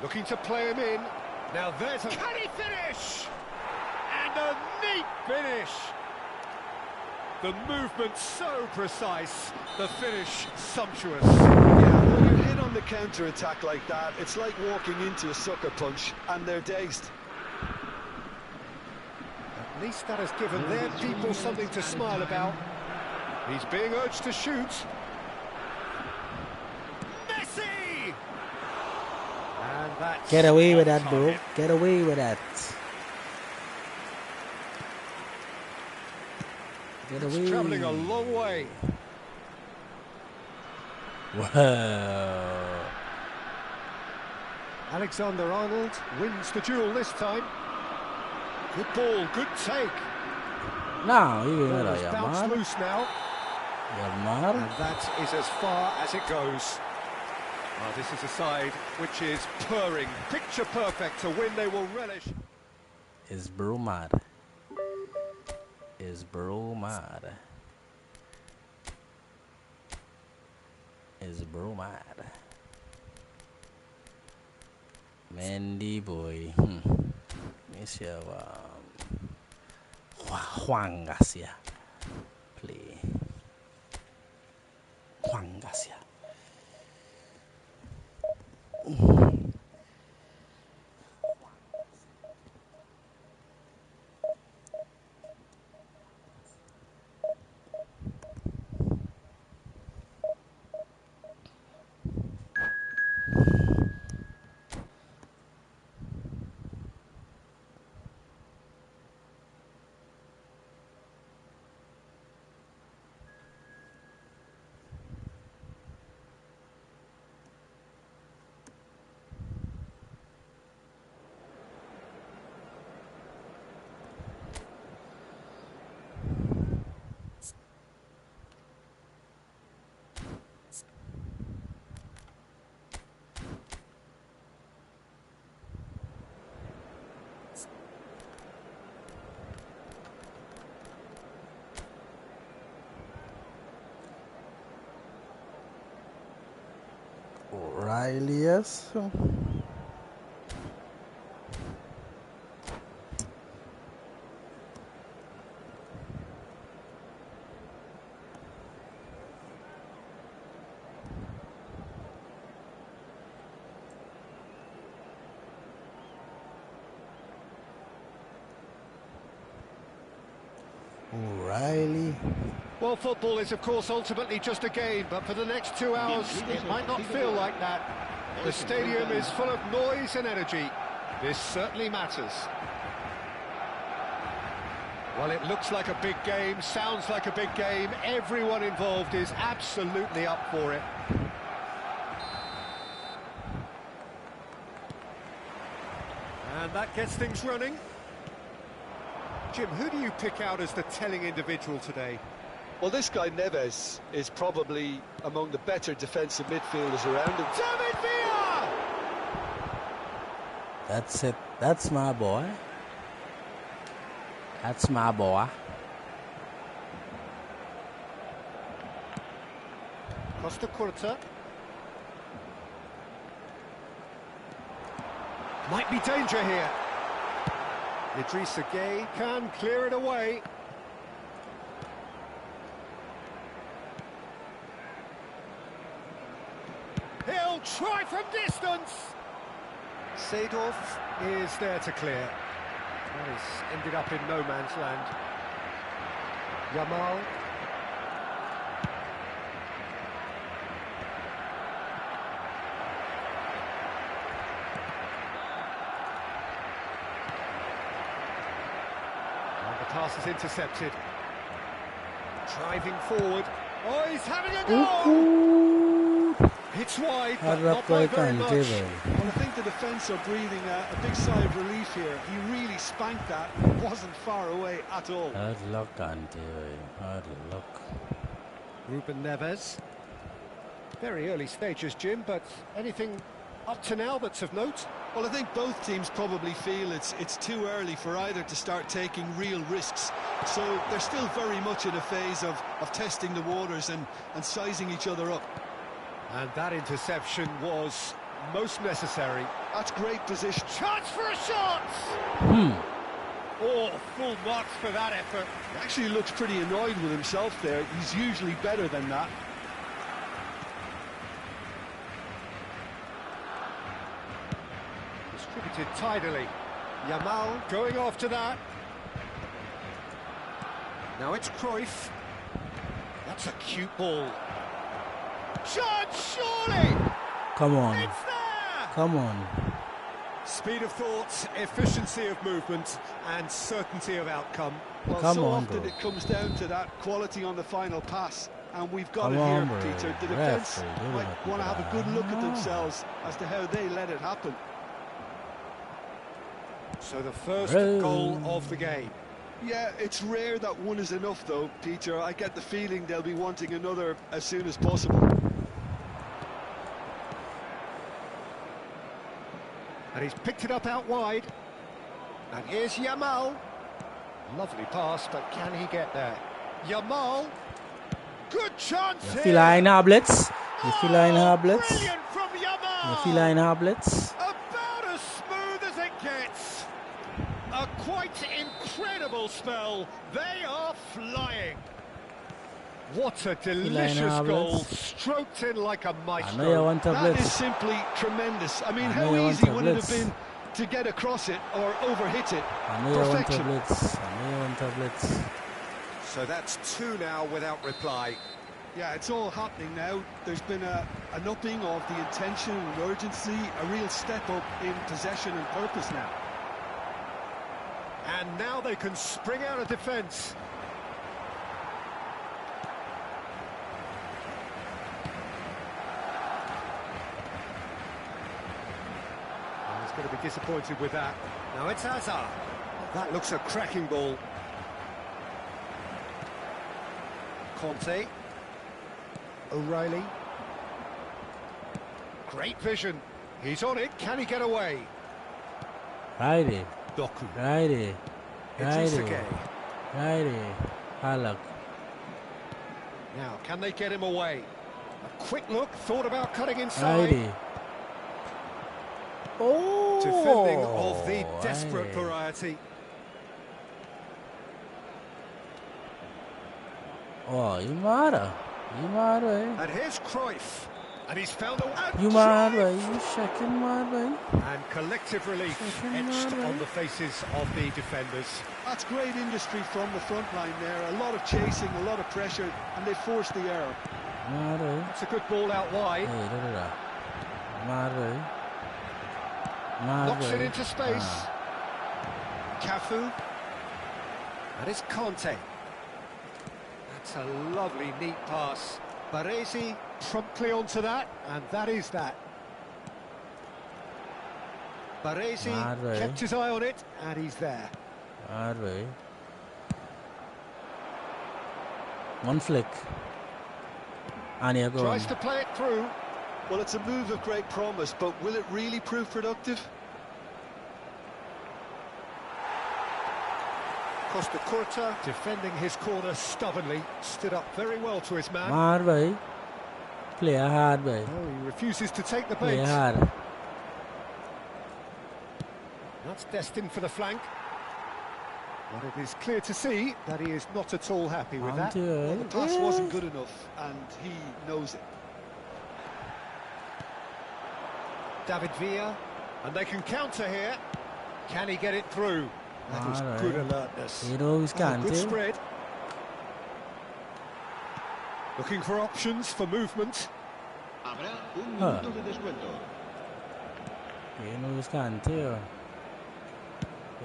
Looking to play him in. Now there's a... Can he finish? And a neat finish. The movement so precise, the finish sumptuous. Yeah, when you hit on the counter-attack like that, it's like walking into a sucker punch and they're dazed. At least that has given their people something to smile about. He's being urged to shoot. Messi! And that's... Get away with that, bro. Get away with that. Get away. He's travelling a long way. Wow. Alexander-Arnold wins the duel this time. Good ball, good take. Now, you Ball know, is bounced Yamar. loose now. Yamar. And that is as far as it goes. Well, this is a side which is purring, picture perfect to win. They will relish. Is bro mad? Is bro mad? Is bro mad? Mandy boy. Monsieur Juan Garcia. Play. Juan Garcia. O'Reilly's. O'Reilly. Well, football is, of course, ultimately just a game, but for the next 2 hours, it might not feel like that. The stadium is full of noise and energy. This certainly matters. Well, it looks like a big game, sounds like a big game. Everyone involved is absolutely up for it. And that gets things running. Jim, who do you pick out as the telling individual today? Well, this guy Neves is probably among the better defensive midfielders around him. David Villa! That's it. That's my boy. That's my boy. Costa Curta. Might be danger here. Idrissa Gueye can clear it away. He'll try from distance. Seedorf is there to clear. That has ended up in no man's land. Yamal. And the pass is intercepted. Driving forward. Oh, he's having a go! It's wide, but not by very much. Well, I think the defence are breathing a big sigh of relief here. He really spanked that. It wasn't far away at all. Hard luck, Auntie. Hard luck. Ruben Neves. Very early stages, Jim, but anything up to now that's of note? Well, I think both teams probably feel it's too early for either to start taking real risks. So they're still very much in a phase of testing the waters and sizing each other up. And that interception was most necessary. That's great position. Chance for a shot! Oh, full marks for that effort. He actually looks pretty annoyed with himself there. He's usually better than that. Distributed tidily. Yamal going after that. Now it's Cruyff. That's a cute ball. Chance, surely! Come on. It's there! Come on. Speed of thought, efficiency of movement, and certainty of outcome. Well, Come so on, often bro. it comes down to that quality on the final pass, and we've got Come it on, here, bro. Peter. The defence Referee, they might don't want to do have a that. good look at themselves as to how they let it happen. So the first Bro. goal of the game. Yeah, it's rare that one is enough, though, Peter. I get the feeling they'll be wanting another as soon as possible. And he's picked it up out wide. And here's Yamal. Lovely pass, but can he get there? Yamal. Good chance here. Viele Einhablets. Viele Einhablets. Brilliant from Yamal. Viele Einhablets. About as smooth as it gets. A quite incredible spell. They are flying. What a delicious goal, stroked in like a I know you maestro. want That is tablets. simply tremendous. I mean, I know how you want easy would it have tablets. been to get across it or overhit it? I know you want Perfection. tablets. I know you want tablets. So that's two now without reply. Yeah, it's all happening now. There's been an upping of the intention and urgency, a real step up in possession and purpose now. And now they can spring out of defence. Oh, he's going to be disappointed with that. Now it's Hazard. That looks a cracking ball. Conte. O'Reilly. Great vision. He's on it. Can he get away? Righty. Doku. Righty. It's Righty. Isake. Righty. Halak. Now, can they get him away? A quick look, thought about cutting inside. Righty. Oh! Defending of the desperate righty. variety. Oh, you mad? You mad, right? And here's Cruyff. And he's found a... You mad, right? You shaking mad, right? And collective relief Second etched man, on right? the faces of the defenders. That's great industry from the front line there. A lot of chasing, a lot of pressure, and they forced the error. Mad, right? It's a good ball out wide. Hey, da. Mad, right? Mad, Knocks it right? into space. Ah. Cafu. And it's Conte. That's a lovely, neat pass. Baresi promptly onto that, and that is that. Baresi Mad, right? kept his eye on it, and he's there. Mad, right? One flick. And you're going. Tries to play it through. Well, it's a move of great promise, but will it really prove productive? Costa Curta defending his corner stubbornly, stood up very well to his man. Mad, right? Play hard, right? Oh, he refuses to take the Play bait. hard. That's destined for the flank. But it is clear to see that he is not at all happy with that. Well, the pass wasn't good enough, and he knows it. David Villa, and they can counter here. Can he get it through? That was Alright. good alertness. You know he's Oh, can't good do. spread. Looking for options for movement. Habrá un Ah. minuto de descuento. You know he's can't do.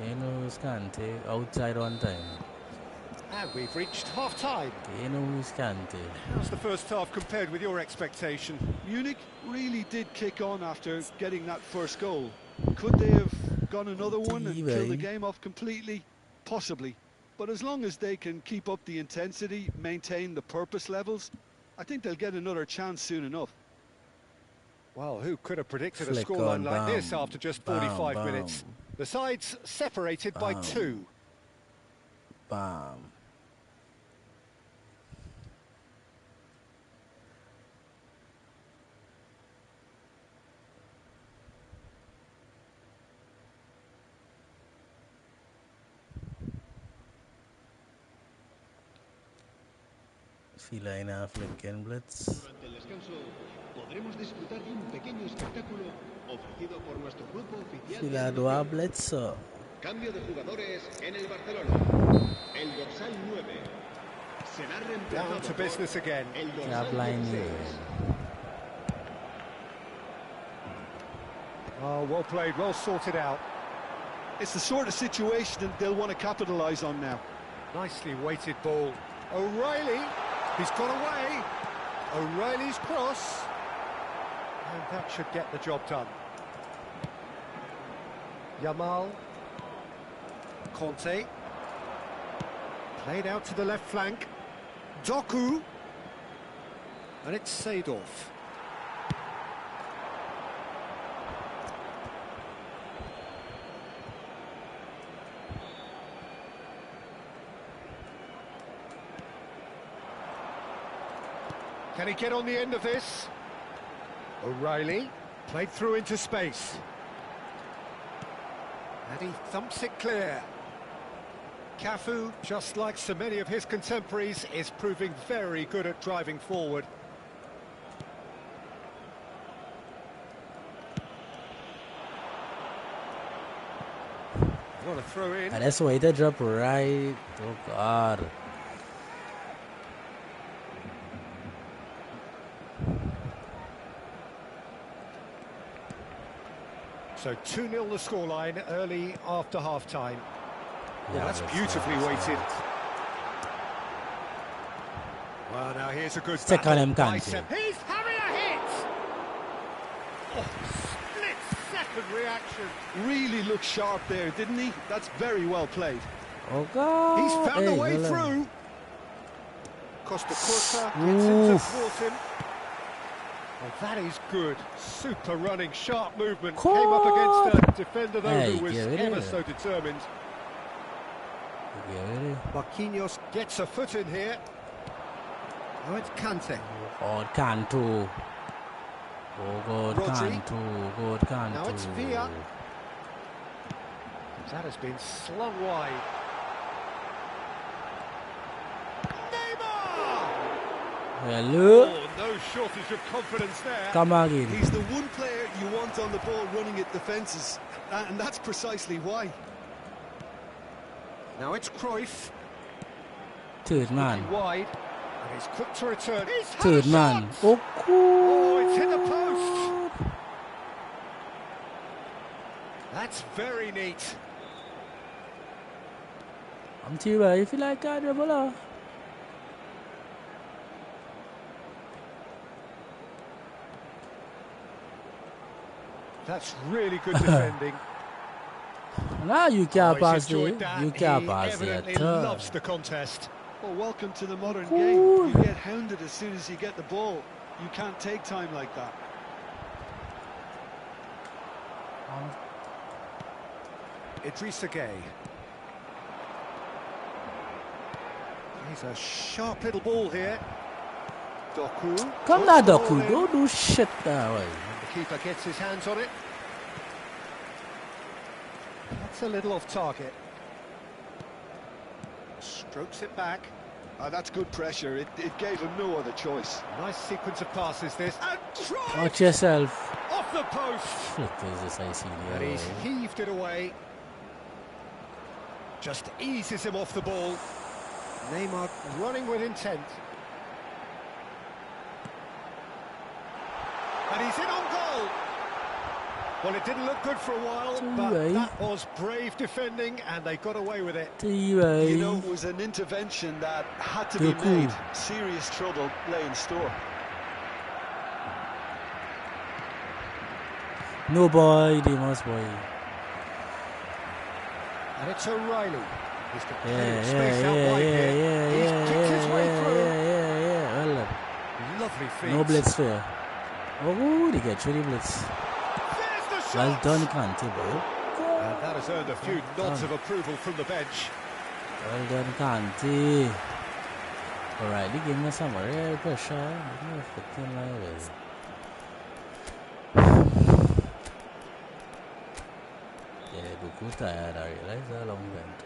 You know he's can't do. Outside one time. And we've reached half-time. You know he's can't do. How's the first half compared with your expectation? Munich really did kick on after getting that first goal. Could they have gone another one and killed the game off completely? Possibly. But as long as they can keep up the intensity, maintain the purpose levels, I think they'll get another chance soon enough. Well, who could have predicted a Flick scoreline on, like this bam, after just bam, 45 bam. minutes? The sides separated by 2. Bam. Fila flicken blitz. Durante el descanso podremos disfrutar de un pequeño espectáculo ofrecido por nuestro grupo oficial. Fila dua blitz. Cambio de jugadores en el Barcelona. El dorsal 9 será reemplazado Down to business again. el Cap dorsal line 16. Oh, well played, well sorted out. It's the sort of situation that they'll want to capitalise on now. Nicely weighted ball. O'Reilly, he's got away. O'Reilly's cross. And that should get the job done. Yamal. Conte. Played out to the left flank. Doku. And it's Seedorf. Can he get on the end of this? O'Reilly played through into space. And he thumps it clear. Cafu, just like so many of his contemporaries, is proving very good at driving forward. What a throw in. And that's why they drop right. Oh God. So 2-0 the scoreline early after half-time. Yeah, That's beautifully weighted. Well, now here's a good Stick on him, Kante. He's having a hit! Oh, split-second reaction. Really looked sharp there, didn't he? That's very well played. Oh God. He's found a way through. Costa Curta gets into thwart him. Oh, that is good. Super running, sharp movement. Came up against a defender, though, who was ever so determined. Marquinhos gets a foot in here. Oh, it's Kante. Oh, Canto. Oh, God, Rodri. Canto. God, Canto. Now it's Villa. That has been slung wide. Neymar! Hello. Oh, no shortage of confidence there. Come again. He's the one player you want on the ball running at defences, and that's precisely why. Now it's Cruyff. Third man. Wide. And he's quick to return. He's had Third a man. shot. Oh, Oh, it's hit the post. That's very neat. I'm too bad if you like that, Rebola. That's really good defending. Now you can't Oh, he's pass enjoyed it. that. You can't He pass evidently it. loves the contest. Well, welcome to the modern Ooh. game. You get hounded as soon as you get the ball. You can't take time like that. Idrissa Gueye. He's a sharp little ball here. Doku. Come puts now, the ball Doku. in. Don't do shit that way. The keeper gets his hands on it. That's a little off target. Strokes it back. That's good pressure. It gave him no other choice. Nice sequence of passes this. And try Watch yourself. off the post. Flick is this I see And here. he's heaved it away. Just eases him off the ball. Neymar running with intent. And he's in on goal. Well, it didn't look good for a while, but that was brave defending, and they got away with it. You know, it was an intervention that had to be made. Serious trouble lay in store. No boy, they must boy. And it's O'Reilly. He's got plenty Yeah, of space out wide here. He's kicked his way through. yeah. Well, Lovely feet. no blitz fair. Oh, they get through the blitz. There's the shot! Well done, Kante, boy. And that has earned a few nods of approval from the bench. Well done, Kante. Alright, the game is some real pressure. Yeah, Goku tired, I realize how long went.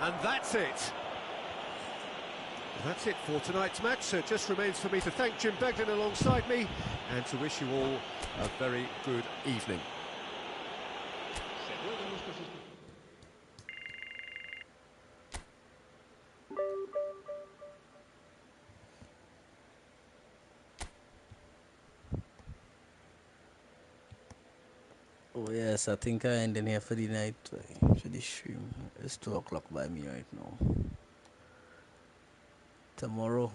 And that's it. That's it for tonight's match. So it just remains for me to thank Jim Beglin alongside me and to wish you all a very good evening. Oh yes, I think I ended here for the night, for the stream. It's 2 o'clock by me right now. Tomorrow